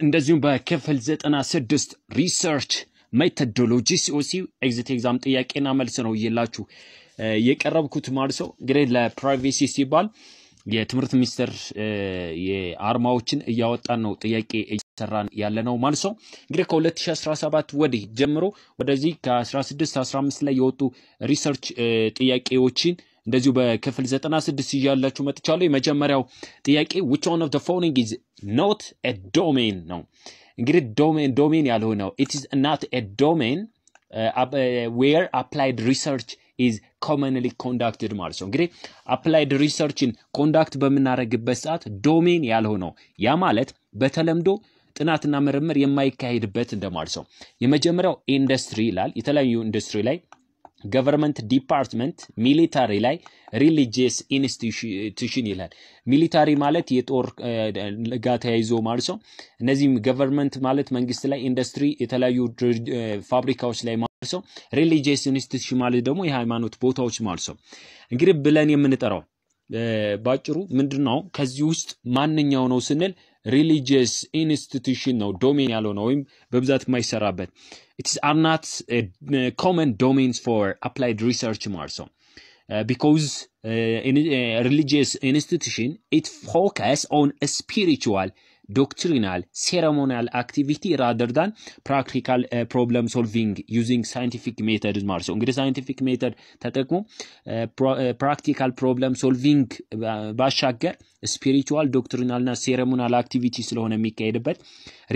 እንደዚሁም በክፍል 96 ሪሰርች ሜቶዶሎጂስ ኦሲ ኤግዚት ኤግዛም ጥያቄና መልስ ነው ይላችሁ የቀረብኩት ማለት ነው። እንግዲህ ለፕራይቬሲ ሲባል የትምህርት ሚኒስቴር የአርማዎችን እያወጣን ነው ጥያቄ እየሰራን ያለ ነው ማለት ነው። እንግዲህ ከ2017 ወዲህ ጀምሮ ወደዚህ ከ16 15 ላይ የወጡ ሪሰርች ጥያቄዎችን እንደዚሁ በክፍል 96 ይያላችሁ መጥቻለሁ። የመጀመሪያው ጥያቄ which one of the following is not a domain ነው። እንግዲህ domain ያልሆነው it is not a domain where applied research is commonly conducted ማለት ነው። እንግዲህ applied research conduct በመናረግበት ሰዓት domain ያልሆነው ያ ማለት በተለምዶ ጥናትና ምርምር የማይካሄድበት እንደማለት ነው። የመጀመሪያው ኢንደስትሪ ይላል። የተለያዩ ኢንደስትሪ ላይ government department military ላይ religious institution ይላል። military ማለት የጦር ጋር ተያይዞ ማለት ነው። እነዚህም government ማለት መንግስት ላይ ኢንደስትሪ የተለያዩ ፋብሪካዎች ላይ ማለት ነው። religious institution ማለት ደግሞ የሃይማኖት ቦታዎች ማለት ነው። እንግዲህ ብለን የምንጠራው ባጭሩ ምንድነው ከዚህ ውስጥ ማንኛው ነው ስንል religious institution ነው domain ያለው ነው ወይም በብዛት የማይሰራበት it are not common domains for applied research ማለት ነው because in religious institution it focus on a spiritual doctrinal ceremonial activity rather than practical problem solving using scientific methods ማለት ነው። እንግዲህ scientific method ተጠቅሞ practical problem solving ባሻገር spiritual doctrinal እና ceremonial activity ስለሆነ የሚካሄድበት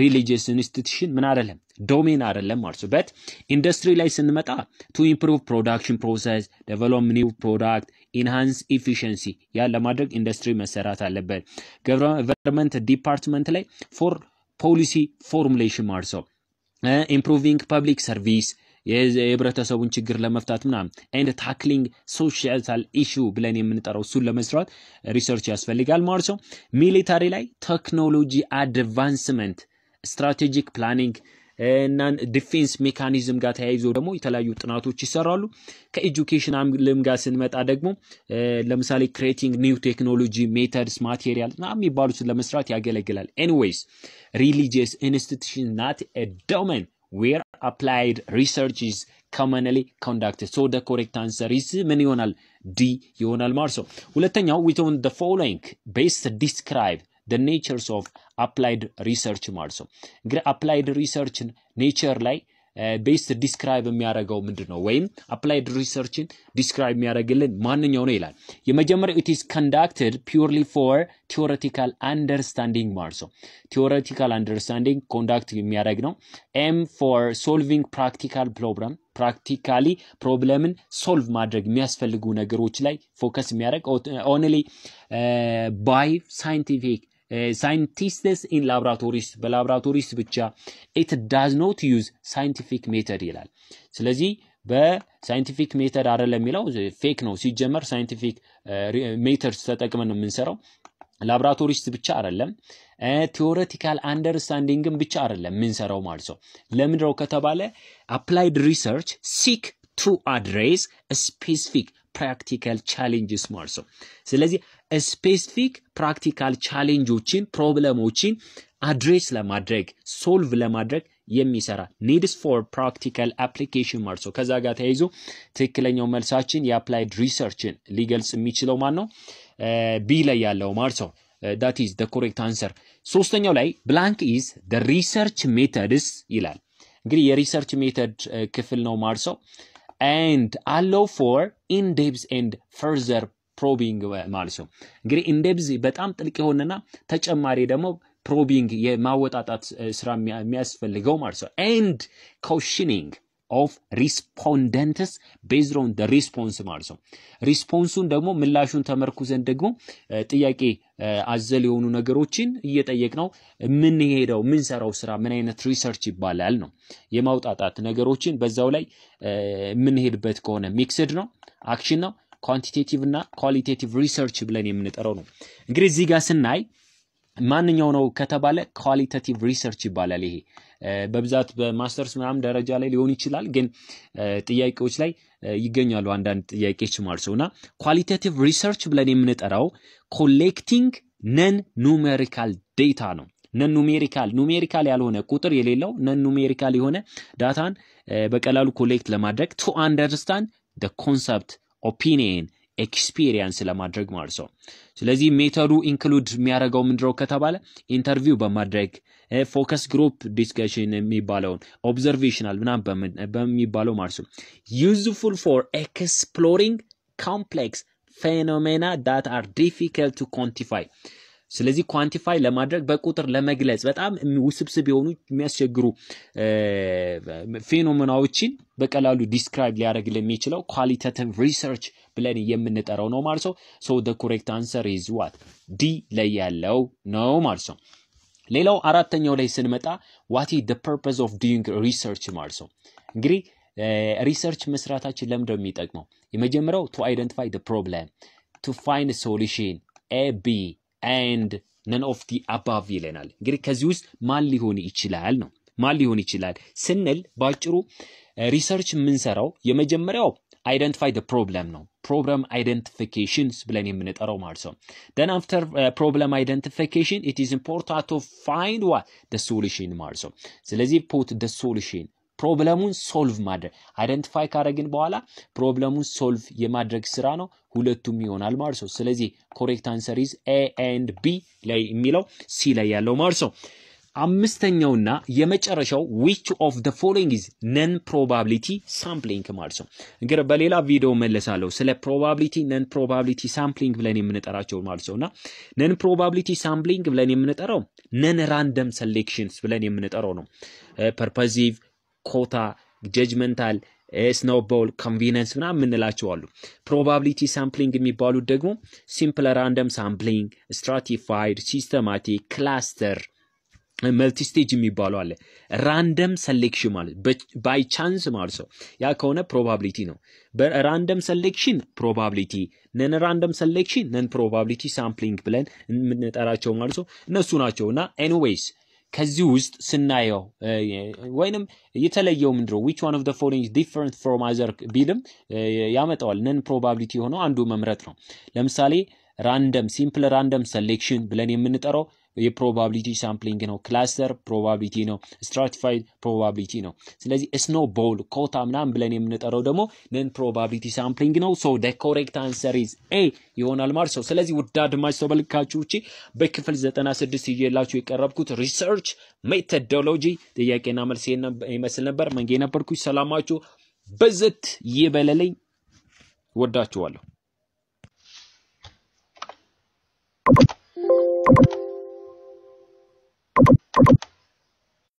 religious institution ምን አይደለም domain አይደለም ማለት ነው። but industry ላይ ስንመጣ to improve production process develop new product enhance efficiency ያለ ማድረግ ኢንደስትሪ መሰራት አለበት። government department ላይ for policy formulation ማለት ነው። improving public service የህብረተሰቡን ችግር ለመፍታት ምናምን and tackling social issue ብለን የምንጠራው እሱን ለመስራት ሪሰርች ያስፈልጋል ማለት ነው። ሚሊታሪ ላይ ቴክኖሎጂ አድቫንስመንት strategic planning እና ዲፌንስ ሜካኒዝም ጋር ተያይዞ ደግሞ የተለያዩ ጥናቶች ይሰራሉ። ከኤጁኬሽን አምልም ጋር ስንመጣ ደግሞ ለምሳሌ creating new technology methods material እና የሚባሉትን ለመስራት ያገለግላል። anyways religious institution not a domain where applied research is commonly conducted so the correct answer is ምን ይሆናል D ይሆናል ማለት ነው። ሁለተኛው which on the following best describe the natures of applied research ማለት ነው። እንግዲህ applied research nature ላይ based describe የሚያደርገው ምንድነው ወይም applied research describe የሚያደርግልን ማንኛው ነው ይላል። የመጀመሪያው it is conducted purely for theoretical understanding ማለት ነው። theoretical understanding conduct የሚያደርግ ነው። M for solving practical problem practically problemን solve ማድረግ የሚያስፈልጉ ነገሮች ላይ focus የሚያደርግ only by scientific scientists in laboratories በላብራቶሪስ ብቻ it does not use scientific method ይላል። ስለዚህ በሳይንቲፊክ ሜተድ አይደለም የሚለው ፌክ ነው። ሲጀመር ሳይንቲፊክ ሜተድስ ተጠቅመን ነው የምንሰራው። ላብራቶሪስ ብቻ አይደለም theoretical understandingም ብቻ አይደለም የምንሰራው ማለት ነው። ለምንድነው ከተባለ applied research seek to address a specific practical challenges ማለት ነው። ስለዚህ specific practical challengeዎችን ፕሮብለሞችን address ለማድረግ solve ለማድረግ የሚሰራ needs for practical application ማለት ነው። ከዛ ጋር ተያይዞ ትክክለኛው መልሳችን የapplied researchን ሊገልጽ የሚችለው ማን ነው? B ላይ ያለው ማለት ነው። that is the correct answer። ሶስተኛው ላይ blank is the research methods ይላል። እንግዲህ የሪሰርች ሜተድ ክፍል ነው ማለት ነው። and allow for in-depth and further probing ማለት ነው። እንግዲህ in-depth በጣም ጥልቅ የሆነና ተጨማሪ ደግሞ probing የማወጣጣት ስራ የሚያስፈልገው ማለት ነው። and questioning of respondents based on the response ማለት ነው። ሪስፖንሱን ደግሞ ምላሹን ተመርኩዘን ደግሞ ጥያቄ አዘል የሆኑ ነገሮችን እየጠየቅነው ምን ሄደው ምን ሰራው ስራ ምን አይነት ሪሰርች ይባላል ነው። የማውጣጣት ነገሮችን በዛው ላይ ምን ሄድበት ከሆነ ሚክስድ ነው አክሽን ነው ኳንቲቴቲቭ እና ኳሊቴቲቭ ሪሰርች ብለን የምንጠራው ነው። እንግዲህ እዚህ ጋር ስናይ ማንኛው ነው ከተባለ ኳሊቴቲቭ ሪሰርች ይባላል። ይሄ በብዛት በማስተርስ ምናምን ደረጃ ላይ ሊሆን ይችላል ግን ጥያቄዎች ላይ ይገኛሉ አንዳንድ ጥያቄዎች ማለት ነውና ኳሊቴቲቭ ሪሰርች ብለን የምንጠራው ኮሌክቲንግ ነን ኑሜሪካል ዴታ ነው። ነን ኑሜሪካል ያልሆነ ቁጥር የሌለው ነን ኑሜሪካል የሆነ ዳታን በቀላሉ ኮሌክት ለማድረግ to understand the concept opinion experience ለማድረግ ማለት ነው ስለዚህ ሜተዱ ኢንክሉድ የሚያደርገው ምንድነው ከተባለ ኢንተርቪው በማድረግ ፎከስ ግሩፕ ዲስከሽን የሚባለው ኦብዘርቬሽናል ምናምን በሚባለው ማለት ነው useful for exploring complex phenomena that are difficult to quantify ስለዚህ ኳንቲፋይ ለማድረግ በቁጥር ለመግለጽ በጣም ውስብስብ የሆኑ የሚያስቸግሩ ፌኖሜናዎችን በቀላሉ ዲስክራይብ ሊያደርግ ለሚችለው ኳሊቴቲቭ ሪሰርች ብለን የምንጠራው ነው ማለት ነው so the correct answer is what D ላይ ያለው ነው ማለት ነው ሌላው አራተኛው ላይ ስንመጣ what is the purpose of doing research ማለት ነው እንግዲህ ሪሰርች መስራታችን ለምንድነው የሚጠቅመው የመጀመሪያው to identify the problem to find a solution A B and none of the above ይለናል እንግዲህ ከዚህ ውስጥ ማን ሊሆን ይችላል ስንል ባጭሩ ሪሰርች ምንሰራው የመጀመሪያው identify the problem ነው problem identifications ብለን የምንጠራው ማለት ነው then after problem identification it is important to find what the solution ማለት ነው ስለዚህ put the solution ፕሮብለሙን ሶልቭ ማድረግ አይደንቲፋይ ካረግን በኋላ ፕሮብለሙን ሶልቭ የማድረግ ስራ ነው ሁለቱም ይሆናል ማለት ነው ስለዚህ ኮሬክት አንሰር ኢዝ A and B ላይ የሚለው C ላይ ያለው ማለት ነው አምስተኛውና የመጨረሻው which of the following is non probability sampling ማለት ነው እንግዲህ በሌላ ቪዲዮ መለሳለሁ ስለ probability non probability sampling ብለን የምንጠራቸው ማለት ነውና non probability sampling ብለን የምንጠራው non random selections ብለን የምንጠራው ነው purposive ኮታ judgmental snowball convenience ምናምን እንላቸው አሉ probability sampling የሚባሉት ደግሞ simple random sampling stratified systematic cluster multi stage የሚባሉ አለ random selection ማለት by chance ማለት ነው ያ ከሆነ probability ነው random selection probability non random selection non probability sampling ብለን እንጠራቸው ማለት ነው እነሱ ናቸውና anyways ከዚህ ውስጥ ስናየው ወይንም የተለየው ምንድነው which one of the following is different from other ቢልም ያመጣዋል non probability ሆኖ አንዱ መምረጥ ነው ለምሳሌ random simple random selection ብለን የምንጠራው የፕሮባቢሊቲ ሳምፕሊንግ ነው ክላስተር ፕሮባቢሊቲ ነው stratified probability ነው ስለዚህ snowball ኮታ ምናምን ብለን የምንጠራው ደግሞ non probability sampling ነው so the correct answer is A ይሆናል ማለት ነው ስለዚህ ውድ አድማጭ ተመልካቾቼ በክፍል 96 ይዤላችሁ የቀረብኩት ሪሰርች ሜቶዶሎጂ ጥያቄና መልስ ይመስል ነበር መንጌ ነበርኩኝ ሰላማችሁ በዘት ይበለልኝ ወዳችኋለሁ